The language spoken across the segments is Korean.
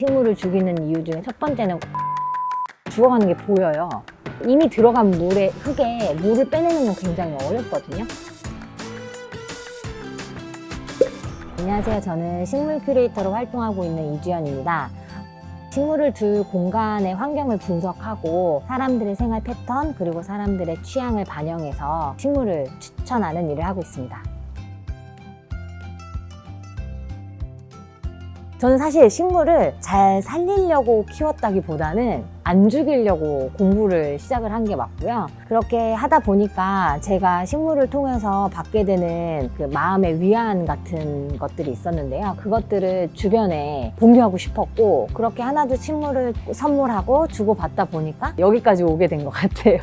식물을 죽이는 이유 중에 첫 번째는 죽어가는 게 보여요. 이미 들어간 흙에 물을 빼내는 건 굉장히 어렵거든요. 안녕하세요. 저는 식물 큐레이터로 활동하고 있는 이주연입니다. 식물을 둘 공간의 환경을 분석하고 사람들의 생활 패턴 그리고 사람들의 취향을 반영해서 식물을 추천하는 일을 하고 있습니다. 저는 사실 식물을 잘 살리려고 키웠다기보다는 안 죽이려고 공부를 시작을 한 게 맞고요. 그렇게 하다 보니까 제가 식물을 통해서 받게 되는 그 마음의 위안 같은 것들이 있었는데요. 그것들을 주변에 공유하고 싶었고, 그렇게 하나둘 식물을 선물하고 주고받다 보니까 여기까지 오게 된 것 같아요.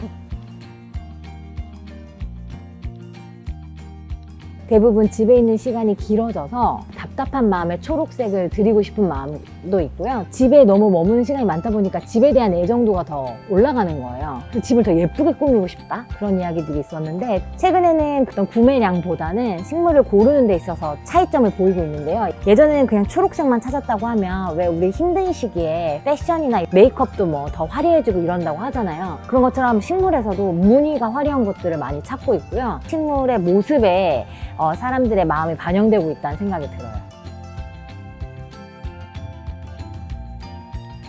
대부분 집에 있는 시간이 길어져서 답답한 마음에 초록색을 드리고 싶은 마음도 있고요. 집에 너무 머무는 시간이 많다 보니까 집에 대한 애정도가 더 올라가는 거예요. 그래서 집을 더 예쁘게 꾸미고 싶다, 그런 이야기들이 있었는데, 최근에는 어떤 구매량보다는 식물을 고르는 데 있어서 차이점을 보이고 있는데요. 예전에는 그냥 초록색만 찾았다고 하면 왜 우리 힘든 시기에 패션이나 메이크업도 뭐 더 화려해지고 이런다고 하잖아요. 그런 것처럼 식물에서도 무늬가 화려한 것들을 많이 찾고 있고요. 식물의 모습에 사람들의 마음이 반영되고 있다는 생각이 들어요.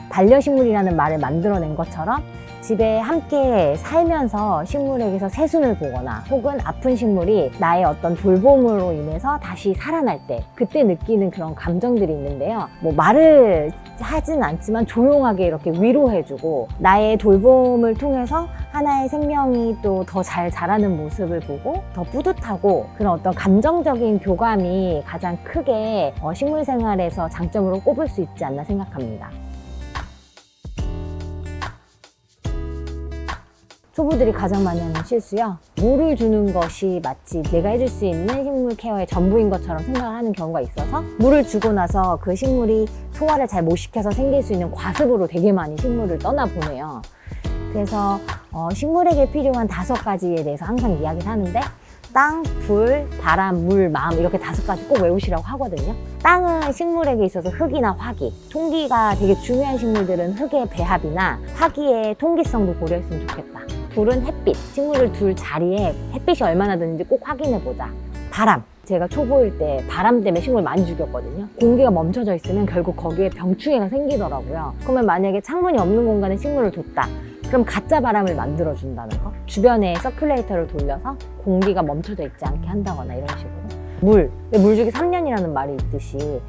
반려식물이라는 말을 만들어낸 것처럼 집에 함께 살면서 식물에게서 새순을 보거나 혹은 아픈 식물이 나의 어떤 돌봄으로 인해서 다시 살아날 때, 그때 느끼는 그런 감정들이 있는데요. 뭐 말을 하진 않지만 조용하게 이렇게 위로해주고, 나의 돌봄을 통해서 하나의 생명이 또 더 잘 자라는 모습을 보고 더 뿌듯하고, 그런 어떤 감정적인 교감이 가장 크게 식물 생활에서 장점으로 꼽을 수 있지 않나 생각합니다. 초보들이 가장 많이 하는 실수요. 물을 주는 것이 마치 내가 해줄 수 있는 식물 케어의 전부인 것처럼 생각을 하는 경우가 있어서, 물을 주고 나서 그 식물이 소화를 잘 못 시켜서 생길 수 있는 과습으로 되게 많이 식물을 떠나보내요. 그래서 식물에게 필요한 5가지에 대해서 항상 이야기를 하는데, 땅, 불, 바람, 물, 마음, 이렇게 5가지 꼭 외우시라고 하거든요. 땅은 식물에게 있어서 흙이나 화기, 통기가 되게 중요한 식물들은 흙의 배합이나 화기의 통기성도 고려했으면 좋겠다. 불은 햇빛, 식물을 둘 자리에 햇빛이 얼마나 드는지 꼭 확인해보자. 바람, 제가 초보일 때 바람 때문에 식물 많이 죽였거든요. 공기가 멈춰져 있으면 결국 거기에 병충해가 생기더라고요. 그러면 만약에 창문이 없는 공간에 식물을 뒀다, 그럼 가짜 바람을 만들어준다는 거. 주변에 서큘레이터를 돌려서 공기가 멈춰져 있지 않게 한다거나 이런 식으로. 물 주기 3년이라는 말이 있듯이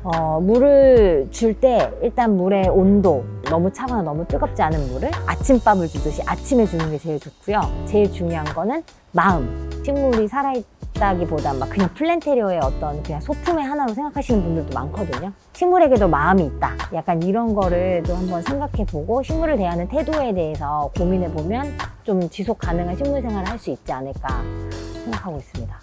물을 줄 때 일단 물의 온도, 너무 차거나 너무 뜨겁지 않은 물을 아침밥을 주듯이 아침에 주는 게 제일 좋고요. 제일 중요한 거는 마음. 식물이 살아있다기보다 막 그냥 플랜테리어의 어떤 그냥 소품의 하나로 생각하시는 분들도 많거든요. 식물에게도 마음이 있다, 약간 이런 거를 또 한번 생각해보고 식물을 대하는 태도에 대해서 고민해보면 좀 지속 가능한 식물 생활을 할 수 있지 않을까 생각하고 있습니다.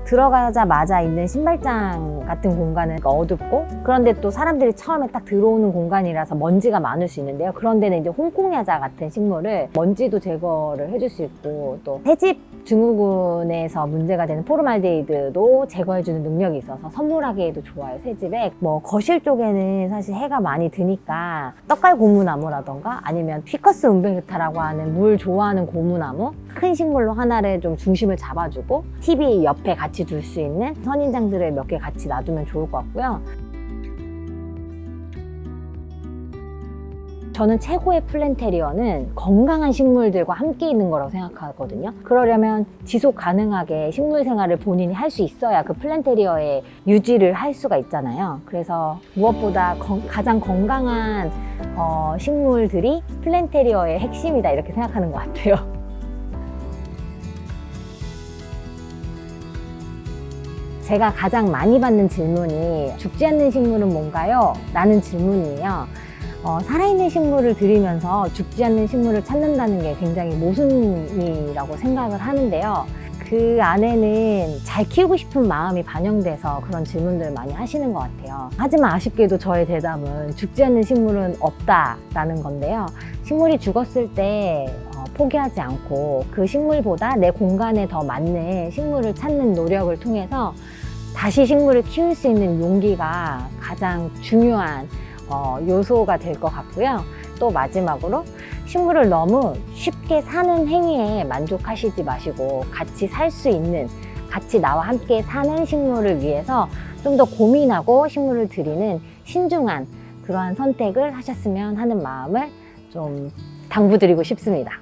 들어가자마자 있는 신발장 같은 공간은 어둡고, 그런데 또 사람들이 처음에 딱 들어오는 공간이라서 먼지가 많을 수 있는데요. 그런 데는 이제 홍콩야자 같은 식물을 먼지도 제거를 해줄 수 있고, 또 새집 증후군에서 문제가 되는 포르말데히드도 제거해주는 능력이 있어서 선물하기에도 좋아요. 새집에 뭐 거실 쪽에는 사실 해가 많이 드니까 떡갈 고무나무라던가 아니면 피커스 은베르타라고 하는 물 좋아하는 고무나무, 큰 식물로 하나를 좀 중심을 잡아주고 TV 옆에 같이 둘 수 있는 선인장들을 몇 개 같이 놔두면 좋을 것 같고요. 저는 최고의 플랜테리어는 건강한 식물들과 함께 있는 거라고 생각하거든요. 그러려면 지속 가능하게 식물 생활을 본인이 할 수 있어야 그 플랜테리어의 유지를 할 수가 있잖아요. 그래서 무엇보다 가장 건강한 식물들이 플랜테리어의 핵심이다, 이렇게 생각하는 것 같아요. 제가 가장 많이 받는 질문이 죽지 않는 식물은 뭔가요? 라는 질문이에요. 살아있는 식물을 들이면서 죽지 않는 식물을 찾는다는 게 굉장히 모순이라고 생각을 하는데요. 그 안에는 잘 키우고 싶은 마음이 반영돼서 그런 질문들을 많이 하시는 것 같아요. 하지만 아쉽게도 저의 대답은 죽지 않는 식물은 없다라는 건데요. 식물이 죽었을 때 포기하지 않고 그 식물보다 내 공간에 더 맞는 식물을 찾는 노력을 통해서 다시 식물을 키울 수 있는 용기가 가장 중요한 요소가 될 것 같고요. 또 마지막으로 식물을 너무 쉽게 사는 행위에 만족하시지 마시고 같이 살 수 있는, 같이 나와 함께 사는 식물을 위해서 좀 더 고민하고 식물을 들이는 신중한 그러한 선택을 하셨으면 하는 마음을 좀 당부드리고 싶습니다.